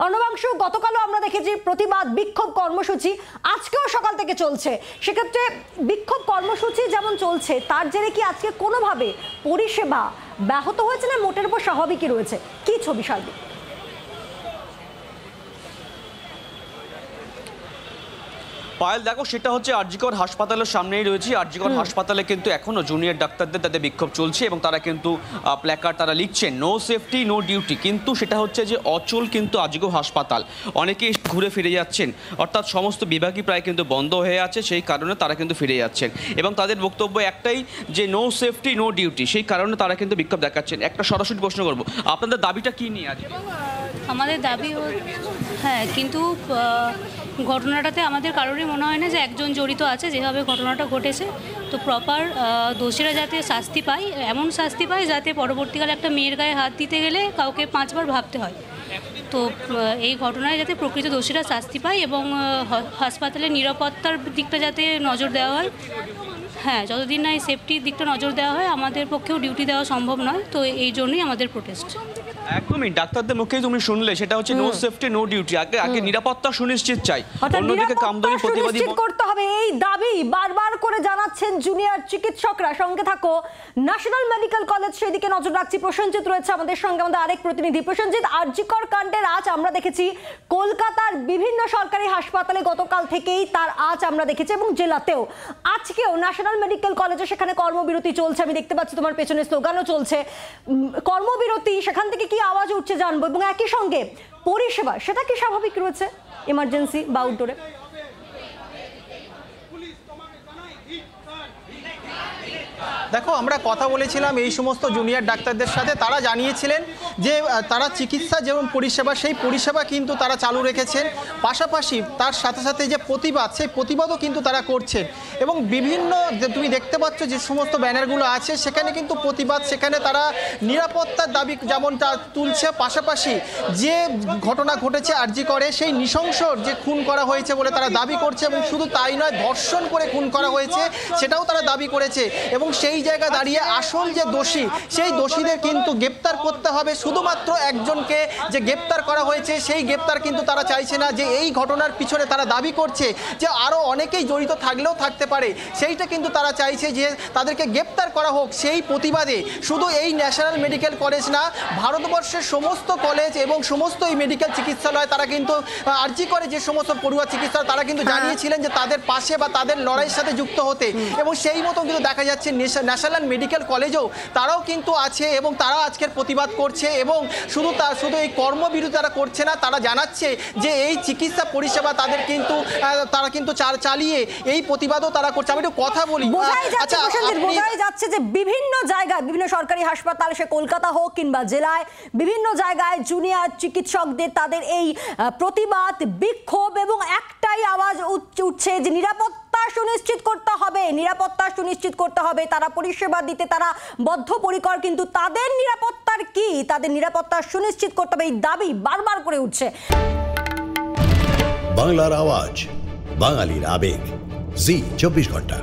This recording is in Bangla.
অর্ণবাংশু, গতকালও আমরা দেখেছি প্রতিবাদ বিক্ষোভ কর্মসূচি আজকেও সকাল থেকে চলছে। সেক্ষেত্রে বিক্ষোভ কর্মসূচি যেমন চলছে তার জেরে কি আজকে কোনোভাবে পরিষেবা ব্যাহত হয়েছে না মোটের উপর স্বাভাবিকই রয়েছে? কি ছবি সার্বিক? পায়েল, দেখো সেটা হচ্ছে আরজিকর হাসপাতালের সামনেই রয়েছে। আরজিকর হাসপাতালে কিন্তু এখনো জুনিয়র ডাক্তারদের তাদের বিক্ষোভ চলছে এবং তারা কিন্তু প্ল্যাকার্ড তারা লিখছেন নো সেফটি নো ডিউটি। কিন্তু সেটা হচ্ছে যে অচল কিন্তু আরজিকর হাসপাতাল, অনেকেই ঘুরে ফিরে যাচ্ছেন, অর্থাৎ সমস্ত বিভাগই প্রায় কিন্তু বন্ধ হয়ে আছে, সেই কারণে তারা কিন্তু ফিরে যাচ্ছেন এবং তাদের বক্তব্য একটাই যে নো সেফটি নো ডিউটি, সেই কারণে তারা কিন্তু বিক্ষোভ দেখাচ্ছেন। একটা সরাসরি প্রশ্ন করবো, আপনাদের দাবিটা কি নিয়ে আজকে? আমাদের দাবি হ্যাঁ, কিন্তু ঘটনাটাতে আমাদের কারোরই মনে হয় না যে একজন জড়িত আছে। যেভাবে ঘটনাটা ঘটেছে তো প্রপার দোষীরা যাতে শাস্তি পায়, এমন শাস্তি পায় যাতে পরবর্তীকালে একটা মেয়ের গায়ে হাত দিতে গেলে কাউকে 5 বার ভাবতে হয়। তো এই ঘটনায় যাতে প্রকৃত দোষীরা শাস্তি পায় এবং হাসপাতালের নিরাপত্তার দিকটা যাতে নজর দেওয়া হয়। হ্যাঁ, যতদিন না এই সেফটির দিকটা নজর দেওয়া হয় আমাদের পক্ষেও ডিউটি দেওয়া সম্ভব নয়। তো এই জন্যই আমাদের প্রোটেস্ট। একদমই ডাক্তারদের মুখেই তুমি শুনলে, সেটা হচ্ছে নো সেফটি নো ডিউটি। আগে নিরাপত্তা সুনিশ্চিত চাই, অন্যদিকে কামদুনি প্রতিবাদী করতে হবে, এই দাবি বারবার করে জানাচ্ছেন জুনিয়র চিকিৎসকরা। সঙ্গে থাকো ন্যাশনাল মেডিকেল কলেজ, সেদিকে নজর রাখছি। প্রসেনজিৎ রয়েছে আমাদের সঙ্গে, আমাদের আরেক প্রতিনিধি। প্রসেনজিৎ, আরজিকর কাণ্ডের আজ আমরা দেখেছি কলকাতার বিভিন্ন সরকারি হাসপাতালে গতকাল থেকেই তার আজ আমরা দেখেছি এবং জেলাতেও আজকেও ন্যাশনাল মেডিকেল কলেজে সেখানে কর্মবিরতি চলছে। আমি দেখতে পাচ্ছি তোমার পেছনে স্লোগানও চলছে। কর্মবিরতি, সেখান থেকে কি আওয়াজ উঠছে জানবো এবং একই সঙ্গে পরিষেবা সেটা কি স্বাভাবিক রয়েছে ইমার্জেন্সি বা আউটডোরে? দেখো, আমরা কথা বলেছিলাম এই সমস্ত জুনিয়র ডাক্তারদের সাথে, তারা জানিয়েছিলেন যে তারা চিকিৎসা যেমন পরিষেবা, সেই পরিষেবা কিন্তু তারা চালু রেখেছেন। পাশাপাশি তার সাথে সাথে যে প্রতিবাদ, সেই প্রতিবাদও কিন্তু তারা করছেন এবং বিভিন্ন তুমি দেখতে পাচ্ছ যে সমস্ত ব্যানারগুলো আছে সেখানে কিন্তু প্রতিবাদ, সেখানে তারা নিরাপত্তার দাবি যেমনটা তুলছে। পাশাপাশি যে ঘটনা ঘটেছে আরজিকরে, সেই নৃশংস যে খুন করা হয়েছে বলে তারা দাবি করছে এবং শুধু তাই নয়, ধর্ষণ করে খুন করা হয়েছে সেটাও তারা দাবি করেছে এবং সেই জায়গা দাঁড়িয়ে আসল যে দোষী, সেই দোষীদের কিন্তু গ্রেপ্তার করতে হবে। শুধুমাত্র একজনকে যে গ্রেপ্তার করা হয়েছে সেই গ্রেপ্তার কিন্তু তারা চাইছে না। যে এই ঘটনার পিছনে তারা দাবি করছে যে আরও অনেকেই জড়িত থাকলেও থাকতে পারে, সেইটা কিন্তু তারা চাইছে যে তাদেরকে গ্রেপ্তার করা হোক। সেই প্রতিবাদে শুধু এই ন্যাশনাল মেডিকেল কলেজ না, ভারতবর্ষের সমস্ত কলেজ এবং সমস্ত এই মেডিকেল চিকিৎসালয় তারা কিন্তু আরজিকরে যে সমস্ত পড়ুয়া চিকিৎসক তারা কিন্তু জানিয়েছিলেন যে তাদের পাশে বা তাদের লড়াইয়ের সাথে যুক্ত হতে, এবং সেই মতো কিন্তু দেখা যাচ্ছে ন্যাশনাল মেডিকেল কলেজও তারাও কিন্তু আছে এবং তারা আজকের প্রতিবাদ করছে। এবং শুধু এই কর্মবিরতি তারা করছে না, তারা জানাচ্ছে যে এই চিকিৎসা পরিষেবা তাদের কিন্তু তারা কিন্তু চালিয়ে এই প্রতিবাদও তারা করছে। আমি একটু কথা বলি। আচ্ছা, বোঝাই যাচ্ছে যে বিভিন্ন জায়গায়, বিভিন্ন সরকারি হাসপাতাল, সে কলকাতা হোক কিংবা জেলায়, বিভিন্ন জায়গায় জুনিয়র চিকিৎসকদের তাদের এই প্রতিবাদ বিক্ষোভ এবং একটাই আওয়াজ উঠছে যে নিরাপত্তা সুনিশ্চিত করতে হবে, নিরাপত্তা সুনিশ্চিত করতে হবে। তারা পরিষেবা দিতে তারা বদ্ধপরিকর, কিন্তু তাদের নিরাপত্তার কি, তাদের নিরাপত্তা সুনিশ্চিত করতে হবে, এই দাবি বারবার করে উঠছে। বাংলার আওয়াজ, বাঙালির আবেগ, জি 24 ঘন্টা।